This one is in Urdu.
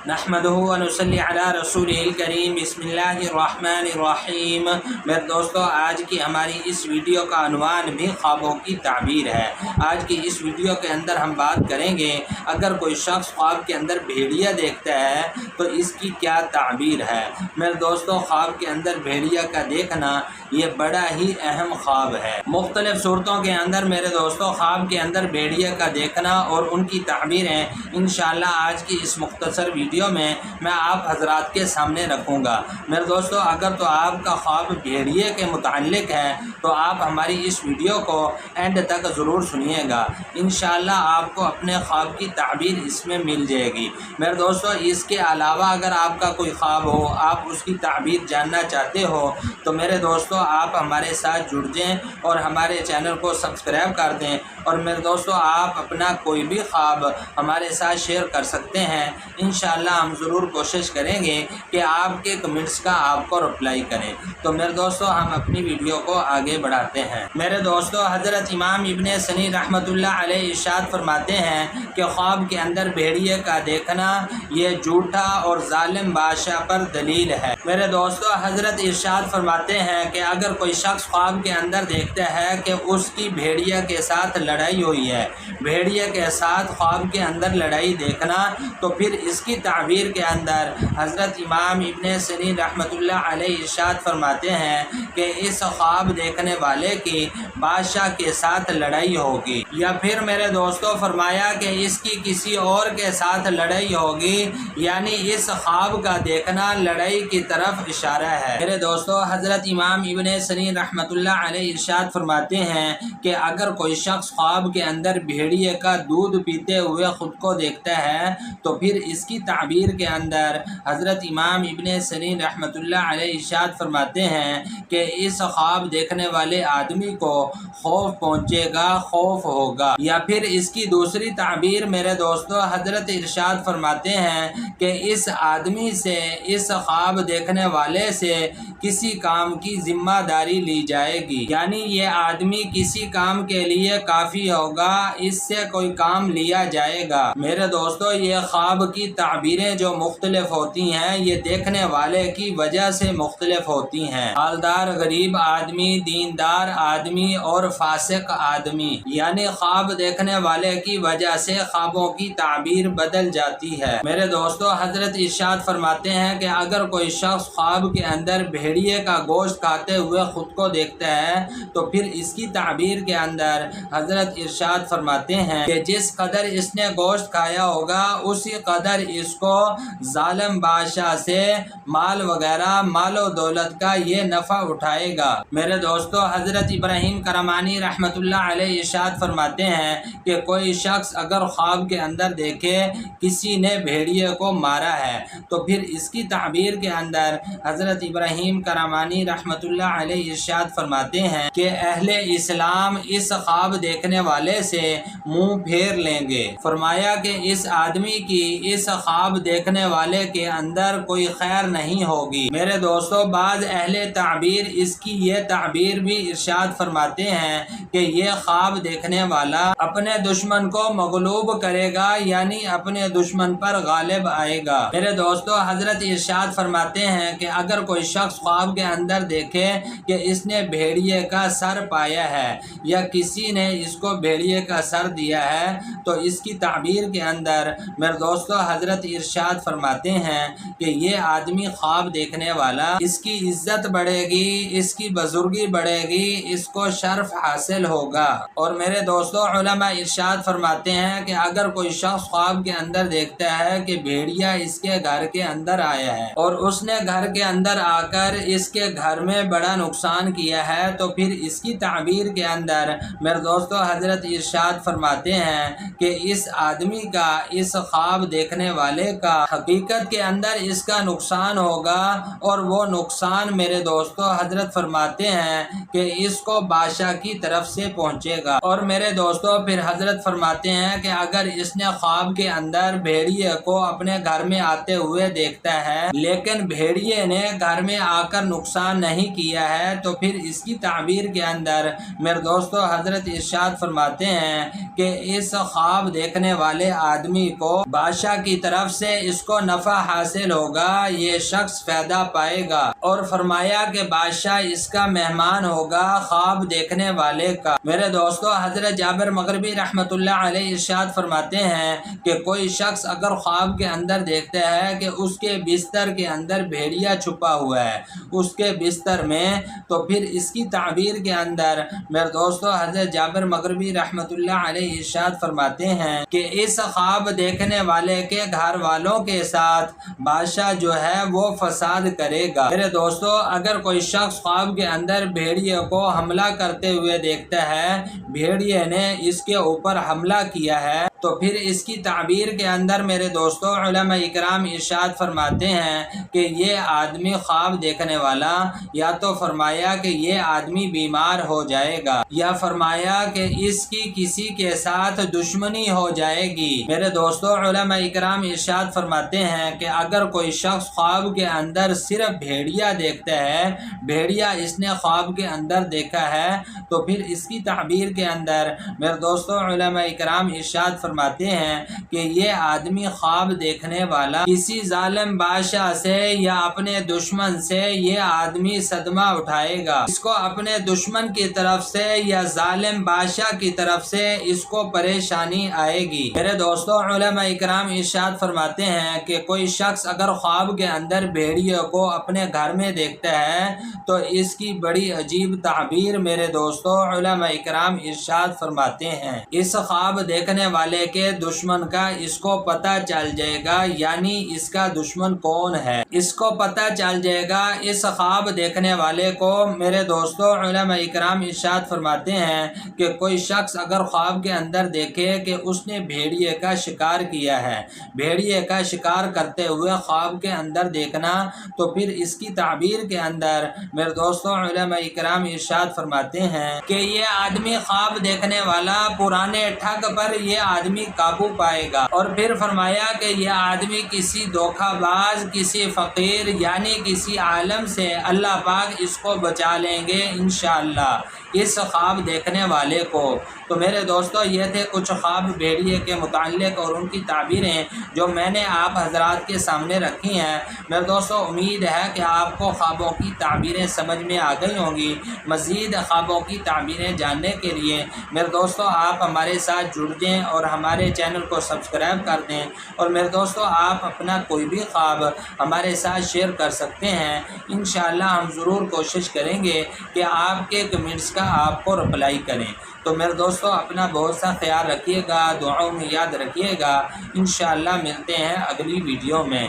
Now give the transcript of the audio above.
نحمدہ و نصلی علی رسولہ کریم بسم اللہ الرحمن الرحیم۔ میرے دوستو، آج کی ہماری اس ویڈیو کا عنوان بھی خوابوں کی تعبیر ہے۔ آج کی اس ویڈیو کے اندر ہم بات کریں گے اگر کوئی شخص خواب کے اندر بھیڑیا دیکھتا ہے تو اس کی کیا تعبیر ہے۔ میرے دوستو، خواب کے اندر بھیڑیا کا دیکھنا یہ بڑا ہی اہم خواب ہے۔ مختلف صورتوں کے اندر میرے دوستو خواب کے اندر بھیڑیا کا دیکھنا اور ان کی تعبیریں انشاءاللہ آج کی اس مختصر ویڈیو میں آپ حضرات کے سامنے رکھوں گا۔ میرے دوستو، اگر تو آپ کا خواب بھیڑیے کے متعلق ہے تو آپ ہماری اس ویڈیو کو اینڈ تک ضرور سنیے گا۔ انشاءاللہ آپ کو اپنے خواب کی تعبیر اس میں مل جائے گی۔ میرے دوستو، اس کے علاوہ اگر آپ کا کوئی خواب ہو، آپ اس کی تعبیر جاننا چاہتے ہو تو میرے دوستو آپ ہمارے ساتھ جڑ جائیں اور ہمارے چینل کو سبسکرائب کر دیں۔ اور میرے دوستو، آپ اپنا کوئی بھی خواب ہمارے ساتھ شیئر کر سکتے ہیں۔ انشاءاللہ ہم ضرور کوشش کریں گے کہ آپ کے کمنٹس کا آپ کو رپلائی کریں۔ تو میرے دوستو، ہم اپنی ویڈیو کو آگے بڑھاتے ہیں۔ میرے دوستو، حضرت امام ابن سنی رحمۃ اللہ علیہ ارشاد فرماتے ہیں کہ خواب کے اندر بھیڑیے کا دیکھنا یہ جھوٹا اور ظالم بادشاہ پر دلیل ہے۔ میرے دوستو، حضرت ارشاد فرماتے ہیں کہ اگر کوئی شخص خواب کے اندر دیکھتا ہے کہ اس کی بھیڑیا کے ساتھ لڑائی ہوئی ہے، بھیڑیا کے ساتھ خواب کے اندر لڑائی دیکھنا، تو پھر اس کی تعبیر کے اندر حضرت امام ابن سنی رحمۃ اللہ علیہ ارشاد فرماتے ہیں کہ اس خواب دیکھنے والے کی بادشاہ کے ساتھ لڑائی ہوگی، یا پھر میرے دوستوں فرمایا کہ اس کی کسی اور کے ساتھ لڑائی ہوگی، یعنی اس خواب کا دیکھنا لڑائی کی طرف اشارہ ہے۔ میرے دوستو، حضرت امام ابن سنی رحمۃ اللہ علیہ ارشاد فرماتے ہیں کہ اگر کوئی شخص خواب کے اندر بھیڑیے کا دودھ پیتے ہوئے خود کو دیکھتا ہے تو پھر اس کی تعبیر کے اندر حضرت امام ابن سنی رحمۃ اللہ علیہ ارشاد فرماتے ہیں کہ اس خواب دیکھنے والے آدمی کو خوف پہنچے گا، خوف ہوگا۔ یا پھر اس کی دوسری تعبیر میرے دوستو حضرت ارشاد فرماتے ہیں کہ اس آدمی سے، اس خواب دیکھنے والے سے کسی کام کی ذمہ داری لی جائے گی، یعنی یہ آدمی کسی کام کے لیے کافی ہوگا، اس سے کوئی کام لیا جائے گا۔ میرے دوستو، یہ خواب کی تعبیریں جو مختلف ہوتی ہیں یہ دیکھنے والے کی وجہ سے مختلف ہوتی ہیں۔ مالدار غریب آدمی، دیندار آدمی اور فاسق آدمی، یعنی خواب دیکھنے والے کی وجہ سے خوابوں کی تعبیر بدل جاتی ہے۔ میرے دوستو، حضرت ارشاد فرماتے ہیں کہ اگر کوئی شخص خواب کے اندر بھیڑیے کا گوشت کھاتے ہوئے خود کو دیکھتا ہے تو پھر اس کی تعبیر کے اندر حضرت ارشاد فرماتے ہیں کہ جس قدر اس نے گوشت کھایا ہوگا اسی قدر اس کو ظالم بادشاہ سے مال وغیرہ، مال و دولت کا یہ نفع اٹھائے گا۔ میرے دوستو، حضرت ابراہیم کرمانی رحمۃ اللہ علیہ ارشاد فرماتے ہیں کہ کوئی شخص اگر خواب کے اندر دیکھے کسی نے بھیڑیے کو مارا ہے تو پھر اس کی تعبیر کے اندر حضرت ابراہیم کرمانی رحمۃ اللہ علیہ ارشاد فرماتے ہیں کہ اہل اسلام اس خواب دیکھنے والے سے منہ پھیر لیں گے۔ فرمایا کہ اس آدمی کی اس خواب دیکھنے والے کے اندر کوئی خیر نہیں ہوگی۔ میرے دوستو، بعض اہل تعبیر اس کی یہ تعبیر بھی ارشاد فرماتے ہیں کہ یہ خواب دیکھنے والا اپنے دشمن کو مغلوب کرے گا، یعنی اپنے دشمن پر غالب آئے گا۔ میرے دوستو، حضرت ارشاد فرماتے ہیں کہ اگر کوئی شخص خواب کے اندر دیکھے کہ اس نے بھیڑیے کا سر پایا ہے یا کسی نے اس کو بھیڑیے کا سر دیا ہے تو اس کی تعبیر کے اندر میرے دوستو حضرت ارشاد فرماتے ہیں کہ یہ آدمی خواب دیکھنے والا، اس کی عزت بڑھے گی، اس کی بزرگی بڑھے گی، اس کو شرف حاصل ہوگا۔ اور میرے دوستو، علماء ارشاد فرماتے ہیں کہ اگر کوئی شخص خواب کے اندر دیکھتا ہے کہ بھیڑیا اس کے گھر کے اندر آیا ہے اور اس نے گھر کے اندر آ کر اس کے گھر میں بڑا نقصان کیا ہے تو پھر اس کی تعبیر کے اندر میرے دوستو حضرت ارشاد فرماتے ہیں کہ اس آدمی کا، اس خواب دیکھنے والے کا حقیقت کے اندر اس کا نقصان ہوگا، اور وہ نقصان میرے دوستو حضرت فرماتے ہیں کہ اس کو بادشاہ کی طرف سے پہنچے گا۔ اور میرے دوستو پھر حضرت فرماتے ہیں کہ اگر اس نے خواب کے اندر بھیڑیے کو اپنے گھر میں آتے ہوئے دیکھتا ہے لیکن بھیڑیے نے گھر میں آ کر نقصان نہیں کیا ہے تو پھر اس کی تعبیر کے اندر میرے دوستو حضرت ارشاد فرماتے ہیں کہ اس خواب دیکھنے والے آدمی کو بادشاہ کی طرف طرف سے اس کو نفع حاصل ہوگا، یہ شخص فائدہ پائے گا۔ اور فرمایا کہ بادشاہ اس کا مہمان ہوگا خواب دیکھنے والے کا۔ میرے دوستو، حضرت جابر مغربی رحمۃ اللہ علیہ ارشاد فرماتے ہیں کہ کوئی شخص اگر خواب کے اندر دیکھتا ہے کہ اس کے بستر کے اندر بھیڑیا چھپا ہوا ہے اس کے بستر میں، تو پھر اس کی تعبیر کے اندر میرے دوستو حضرت جابر مغربی رحمۃ اللہ علیہ ارشاد فرماتے ہیں کہ اس خواب دیکھنے والے کے گھر والوں کے ساتھ بادشاہ جو ہے وہ فساد کرے گا۔ میرے دوستو، اگر کوئی شخص خواب کے اندر بھیڑیے کو حملہ کرتے ہوئے دیکھتا ہے، بھیڑیے نے اس کے اوپر حملہ کیا ہے، تو پھر اس کی تعبیر کے اندر میرے دوستو علماء اکرام ارشاد فرماتے ہیں کہ یہ آدمی خواب دیکھنے والا یا تو فرمایا کہ یہ آدمی بیمار ہو جائے گا، یا فرمایا کہ اس کی کسی کے ساتھ دشمنی ہو جائے گی۔ میرے دوستو علماء اکرام ارشاد فرماتے ہیں کہ اگر کوئی شخص خواب کے اندر صرف بھیڑیا دیکھتا ہے، بھیڑیا اس نے خواب کے اندر دیکھا ہے، تو پھر اس کی تعبیر کے اندر میرے دوستو علماء اکرام ارشاد فرماتے ہیں کہ یہ آدمی خواب دیکھنے والا کسی ظالم بادشاہ سے یا اپنے دشمن سے یہ آدمی صدمہ اٹھائے گا، اس کو اپنے دشمن کی طرف سے یا ظالم بادشاہ کی طرف سے اس کو پریشانی آئے گی۔ میرے دوستو علماء اکرام ارشاد فرماتے ہیں کہ کوئی شخص اگر خواب کے اندر بھیڑیے کو اپنے گھر میں دیکھتا ہے تو اس کی بڑی عجیب تعبیر میرے دوستو علماء اکرام ارشاد فرماتے ہیں۔ اس خواب دیکھنے والے کے دشمن کا اس کو پتہ چل جائے گا، یعنی اس کا دشمن کون ہے، اس کو پتہ چل جائے گا اس خواب دیکھنے والے کو۔ میرے دوستو علماء اکرام ارشاد فرماتے ہیں کہ کوئی شخص اگر خواب کے اندر دیکھے کہ اس نے بھیڑیے کا شکار کیا ہے، بھیڑیے کا شکار کرتے ہوئے خواب کے اندر دیکھنا، تو پھر اس کی تعبیر کے اندر میرے دوستو علماء اکرام ارشاد فرماتے ہیں کہ یہ آدمی خواب دیکھنے والا پرانے ٹھگ پر یہ آدمی قابو پائے گا۔ اور پھر فرمایا کہ یہ آدمی کسی دھوکہ باز، کسی فقیر یعنی کسی عالم سے اللہ پاک اس کو بچا لیں گے انشاءاللہ، اس خواب دیکھنے والے کو۔ تو میرے دوستو یہ تھے کچھ خواب بھیڑیے کے متعلق اور ان کی تعبیریں جو میں نے آپ حضرات کے سامنے رکھی ہیں۔ میرے دوستو امید ہے کہ آپ کو خوابوں کی تعبیریں سمجھ میں آ گئی ہوں گی۔ مزید خوابوں کی تعبیریں جاننے کے لیے میرے دوستو آپ ہمارے ساتھ جڑ جائیں اور ہمارے چینل کو سبسکرائب کر دیں، اور میرے دوستو آپ اپنا کوئی بھی خواب ہمارے ساتھ شیئر کر سکتے ہیں۔ انشاءاللہ ہم ضرور کوشش کریں گے کہ آپ کے کمنٹس کا آپ کو رپلائی کریں۔ تو میرے دوستو اپنا بہت سا خیال رکھیے گا، دعاؤں میں یاد رکھیے گا۔ انشاءاللہ ملتے ہیں اگلی ویڈیو میں۔